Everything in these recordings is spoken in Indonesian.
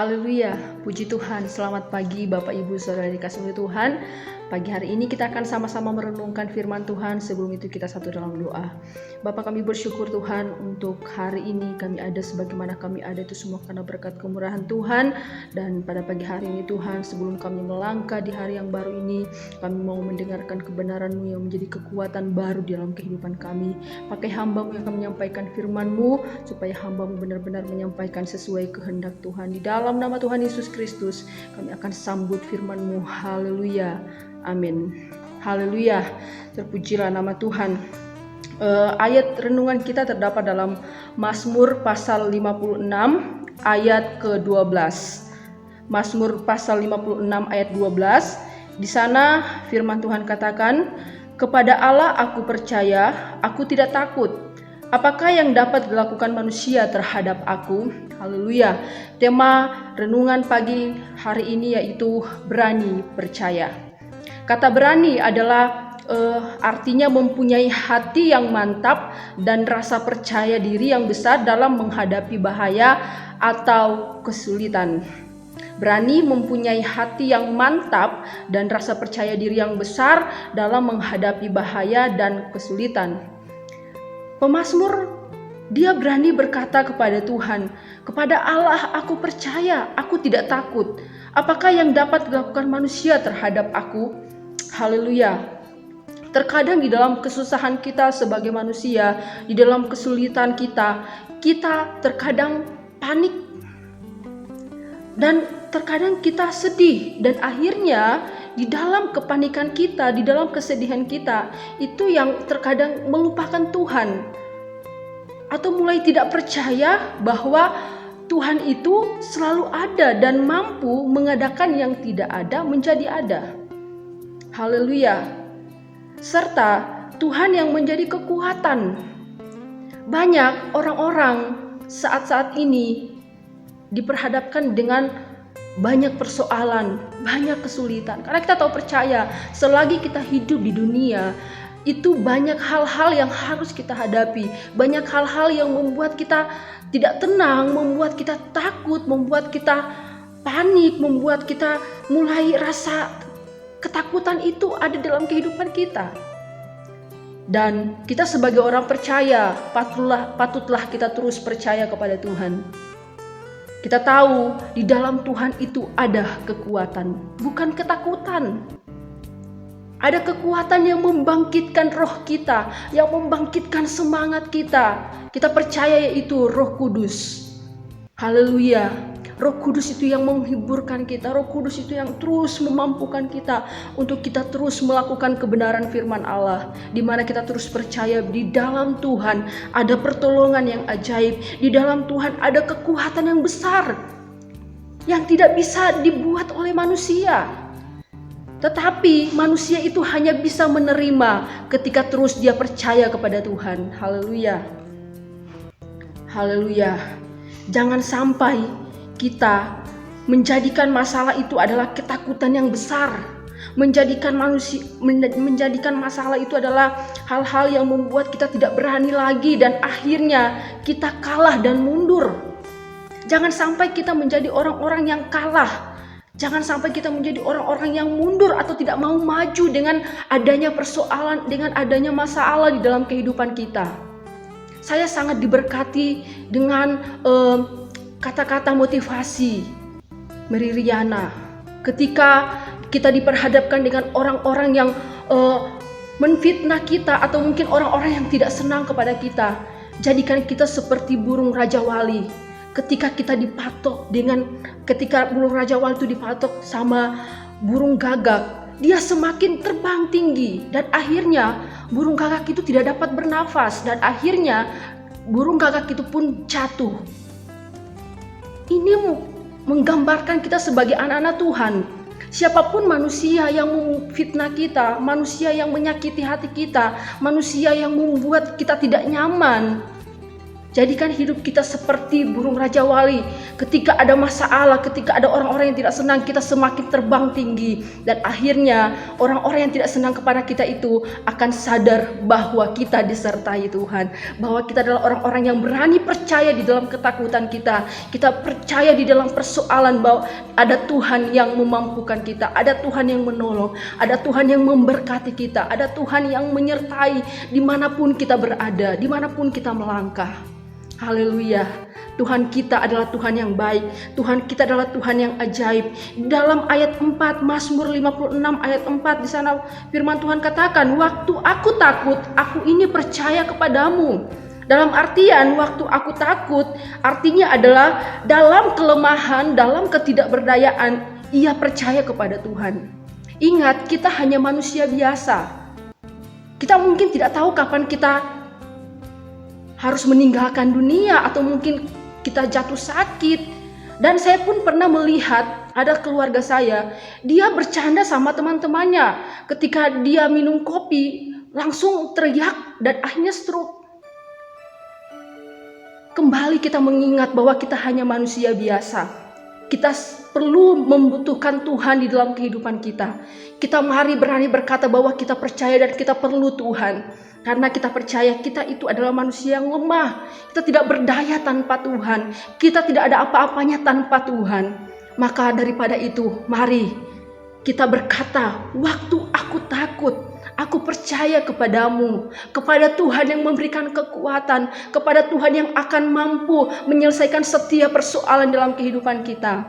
Haleluya, puji Tuhan. Selamat pagi Bapak Ibu Saudara dikasih oleh Tuhan. Pagi hari ini kita akan sama-sama merenungkan firman Tuhan. Sebelum itu kita satu dalam doa. Bapa, kami bersyukur Tuhan untuk hari ini kami ada sebagaimana kami ada itu semua karena berkat kemurahan Tuhan. Dan pada pagi hari ini Tuhan, sebelum kami melangkah di hari yang baru ini, kami mau mendengarkan kebenaran-Mu yang menjadi kekuatan baru di dalam kehidupan kami. Pakai hamba-Mu yang akan menyampaikan firman-Mu, supaya hamba-Mu benar-benar menyampaikan sesuai kehendak Tuhan. Di dalam nama Tuhan Yesus Kristus, kami akan sambut firman-Mu. Haleluya. Amin. Haleluya. Terpujilah nama Tuhan. Ayat renungan kita terdapat dalam Mazmur pasal 56 ayat ke-12. Mazmur pasal 56 ayat 12. Di sana firman Tuhan katakan, "Kepada Allah aku percaya, aku tidak takut. Apakah yang dapat dilakukan manusia terhadap aku?" Haleluya. Tema renungan pagi hari ini yaitu berani percaya. Kata berani adalah artinya mempunyai hati yang mantap dan rasa percaya diri yang besar dalam menghadapi bahaya atau kesulitan. Berani mempunyai hati yang mantap dan rasa percaya diri yang besar dalam menghadapi bahaya dan kesulitan. Pemazmur dia berani berkata kepada Tuhan, "Kepada Allah aku percaya, aku tidak takut. Apakah yang dapat dilakukan manusia terhadap aku?" Haleluya. Terkadang di dalam kesusahan kita sebagai manusia, di dalam kesulitan kita terkadang panik. Dan terkadang kita sedih, dan akhirnya di dalam kepanikan kita, di dalam kesedihan kita, itu yang terkadang melupakan Tuhan. Atau mulai tidak percaya bahwa Tuhan itu selalu ada dan mampu mengadakan yang tidak ada menjadi ada. Haleluya. Serta Tuhan yang menjadi kekuatan. Banyak orang-orang saat-saat ini diperhadapkan dengan banyak persoalan, banyak kesulitan. Karena kita tahu percaya, selagi kita hidup di dunia, itu banyak hal-hal yang harus kita hadapi. Banyak hal-hal yang membuat kita tidak tenang, membuat kita takut, membuat kita panik, membuat kita mulai rasa ketakutan itu ada dalam kehidupan kita. Dan kita sebagai orang percaya, patutlah kita terus percaya kepada Tuhan. Kita tahu di dalam Tuhan itu ada kekuatan, bukan ketakutan. Ada kekuatan yang membangkitkan roh kita, yang membangkitkan semangat kita. Kita percaya yaitu Roh Kudus. Haleluya. Roh Kudus itu yang menghiburkan kita. Roh Kudus itu yang terus memampukan kita untuk kita terus melakukan kebenaran firman Allah. Di mana kita terus percaya di dalam Tuhan ada pertolongan yang ajaib. Di dalam Tuhan ada kekuatan yang besar yang tidak bisa dibuat oleh manusia. Tetapi manusia itu hanya bisa menerima ketika terus dia percaya kepada Tuhan. Haleluya. Haleluya. Jangan sampai kita menjadikan masalah itu adalah ketakutan yang besar. Menjadikan masalah itu adalah hal-hal yang membuat kita tidak berani lagi dan akhirnya kita kalah dan mundur. Jangan sampai kita menjadi orang-orang yang kalah. Jangan sampai kita menjadi orang-orang yang mundur atau tidak mau maju dengan adanya persoalan, dengan adanya masalah di dalam kehidupan kita. Saya sangat diberkati dengan kata-kata motivasi Mary Riana ketika kita diperhadapkan dengan orang-orang yang menfitnah kita atau mungkin orang-orang yang tidak senang kepada kita. Jadikan kita seperti burung Raja Wali. Ketika burung Raja Wali itu dipatok sama burung gagak, dia semakin terbang tinggi dan akhirnya burung gagak itu tidak dapat bernafas dan akhirnya burung gagak itu pun jatuh. Ini menggambarkan kita sebagai anak-anak Tuhan. Siapapun manusia yang memfitnah kita, manusia yang menyakiti hati kita, manusia yang membuat kita tidak nyaman, Jadikan hidup kita seperti burung Raja Wali. Ketika ada masalah, ketika ada orang-orang yang tidak senang, kita semakin terbang tinggi. Dan akhirnya orang-orang yang tidak senang kepada kita itu akan sadar bahwa kita disertai Tuhan. Bahwa kita adalah orang-orang yang berani percaya di dalam ketakutan kita. Kita percaya di dalam persoalan bahwa ada Tuhan yang memampukan kita. Ada Tuhan yang menolong. Ada Tuhan yang memberkati kita. Ada Tuhan yang menyertai dimanapun kita berada, dimanapun kita melangkah. Haleluya. Tuhan kita adalah Tuhan yang baik. Tuhan kita adalah Tuhan yang ajaib. Dalam ayat 4 Mazmur 56 ayat 4 di sana firman Tuhan katakan, waktu aku takut, aku ini percaya kepadamu. Dalam artian waktu aku takut artinya adalah dalam kelemahan, dalam ketidakberdayaan ia percaya kepada Tuhan. Ingat, kita hanya manusia biasa. Kita mungkin tidak tahu kapan kita harus meninggalkan dunia atau mungkin kita jatuh sakit. Dan saya pun pernah melihat ada keluarga saya, dia bercanda sama teman-temannya. Ketika dia minum kopi langsung teriak dan akhirnya stroke. Kembali kita mengingat bahwa kita hanya manusia biasa. Kita perlu membutuhkan Tuhan di dalam kehidupan kita. Kita mari berani berkata bahwa kita percaya dan kita perlu Tuhan. Karena kita percaya kita itu adalah manusia yang lemah. Kita tidak berdaya tanpa Tuhan. Kita tidak ada apa-apanya tanpa Tuhan. Maka daripada itu, mari kita berkata, waktu aku takut, aku percaya kepadamu, kepada Tuhan yang memberikan kekuatan, kepada Tuhan yang akan mampu menyelesaikan setiap persoalan dalam kehidupan kita.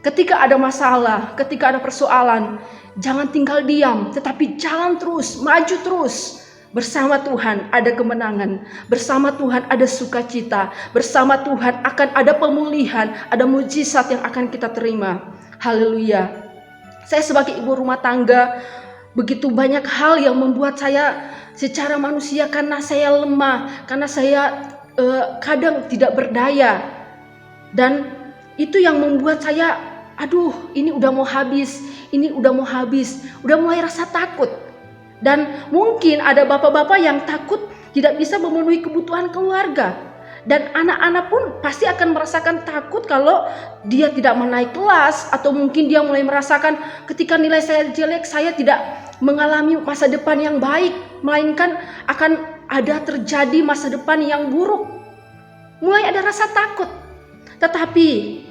Ketika ada masalah, ketika ada persoalan, jangan tinggal diam, tetapi jalan terus, maju terus. Bersama Tuhan ada kemenangan, bersama Tuhan ada sukacita, bersama Tuhan akan ada pemulihan, ada mujizat yang akan kita terima. Haleluya. Saya sebagai ibu rumah tangga, begitu banyak hal yang membuat saya secara manusia, karena saya lemah, karena saya kadang tidak berdaya. Dan itu yang membuat saya, aduh ini udah mau habis, udah mulai rasa takut. Dan mungkin ada bapak-bapak yang takut tidak bisa memenuhi kebutuhan keluarga. Dan anak-anak pun pasti akan merasakan takut kalau dia tidak menaik kelas. Atau mungkin dia mulai merasakan ketika nilai saya jelek, saya tidak mengalami masa depan yang baik. Melainkan akan ada terjadi masa depan yang buruk. Mulai ada rasa takut. Tetapi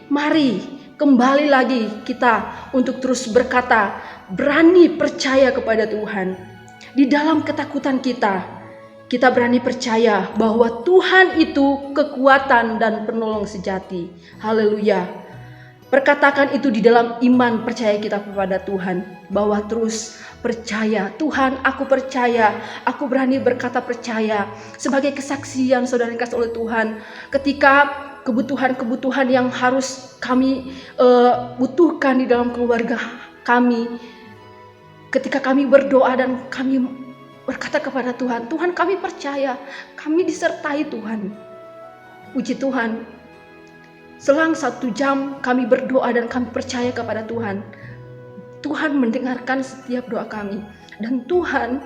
mari kembali lagi kita untuk terus berkata, berani percaya kepada Tuhan. Di dalam ketakutan kita berani percaya bahwa Tuhan itu kekuatan dan penolong sejati. Haleluya. Perkatakan itu di dalam iman percaya kita kepada Tuhan. Bahwa terus percaya, Tuhan aku percaya, aku berani berkata percaya. Sebagai kesaksian saudara yang dikasihi oleh Tuhan, ketika kebutuhan-kebutuhan yang harus kami butuhkan di dalam keluarga kami, ketika kami berdoa dan kami berkata kepada Tuhan, Tuhan kami percaya, kami disertai Tuhan. Puji Tuhan, selang 1 jam kami berdoa dan kami percaya kepada Tuhan. Tuhan mendengarkan setiap doa kami. Dan Tuhan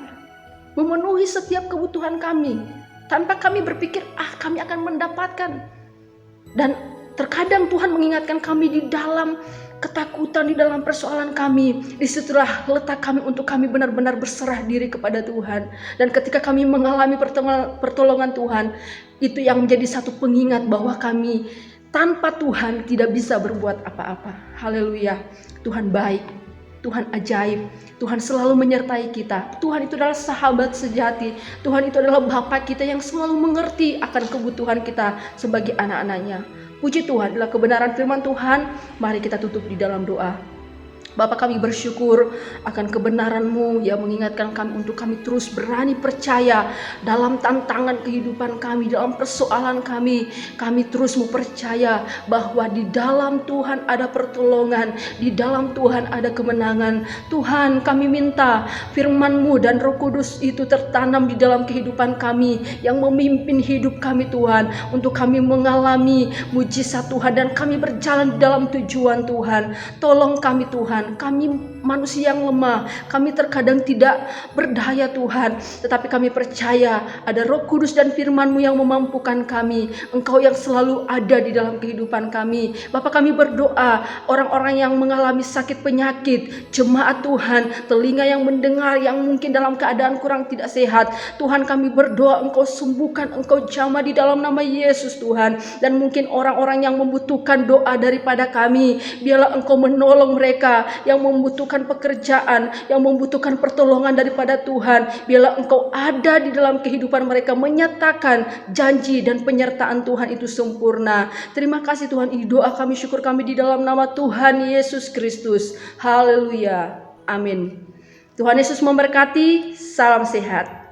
memenuhi setiap kebutuhan kami. Tanpa kami berpikir, kami akan mendapatkan. Dan terkadang Tuhan mengingatkan kami di dalam ketakutan, di dalam persoalan kami. Disitulah letak kami untuk kami benar-benar berserah diri kepada Tuhan. Dan ketika kami mengalami pertolongan Tuhan, itu yang menjadi satu pengingat bahwa kami tanpa Tuhan tidak bisa berbuat apa-apa. Haleluya. Tuhan baik, Tuhan ajaib, Tuhan selalu menyertai kita. Tuhan itu adalah sahabat sejati. Tuhan itu adalah Bapa kita yang selalu mengerti akan kebutuhan kita sebagai anak-anaknya. Puji Tuhan, adalah kebenaran firman Tuhan. Mari kita tutup di dalam doa. Bapa, kami bersyukur akan kebenaran-Mu yang mengingatkan kami untuk kami terus berani percaya dalam tantangan kehidupan kami, dalam persoalan kami. Kami terus mau percaya bahwa di dalam Tuhan ada pertolongan, di dalam Tuhan ada kemenangan. Tuhan, kami minta firman-Mu dan Roh Kudus itu tertanam di dalam kehidupan kami, yang memimpin hidup kami Tuhan, untuk kami mengalami mujizat Tuhan dan kami berjalan di dalam tujuan Tuhan. Tolong kami Tuhan, Tuhan. Kami manusia yang lemah, kami terkadang tidak berdaya Tuhan, tetapi kami percaya ada Roh Kudus dan firman-Mu yang memampukan kami. Engkau yang selalu ada di dalam kehidupan kami. Bapak, kami berdoa orang-orang yang mengalami sakit penyakit, jemaat Tuhan, telinga yang mendengar yang mungkin dalam keadaan kurang tidak sehat, Tuhan kami berdoa Engkau sembuhkan, Engkau jamah di dalam nama Yesus Tuhan. Dan mungkin orang-orang yang membutuhkan doa daripada kami, biarlah Engkau menolong mereka yang membutuhkan pekerjaan, yang membutuhkan pertolongan daripada Tuhan. Biarlah Engkau ada di dalam kehidupan mereka, menyatakan janji dan penyertaan Tuhan itu sempurna. Terima kasih Tuhan, ini doa kami, syukur kami di dalam nama Tuhan Yesus Kristus. Haleluya. Amin. Tuhan Yesus memberkati. Salam sehat.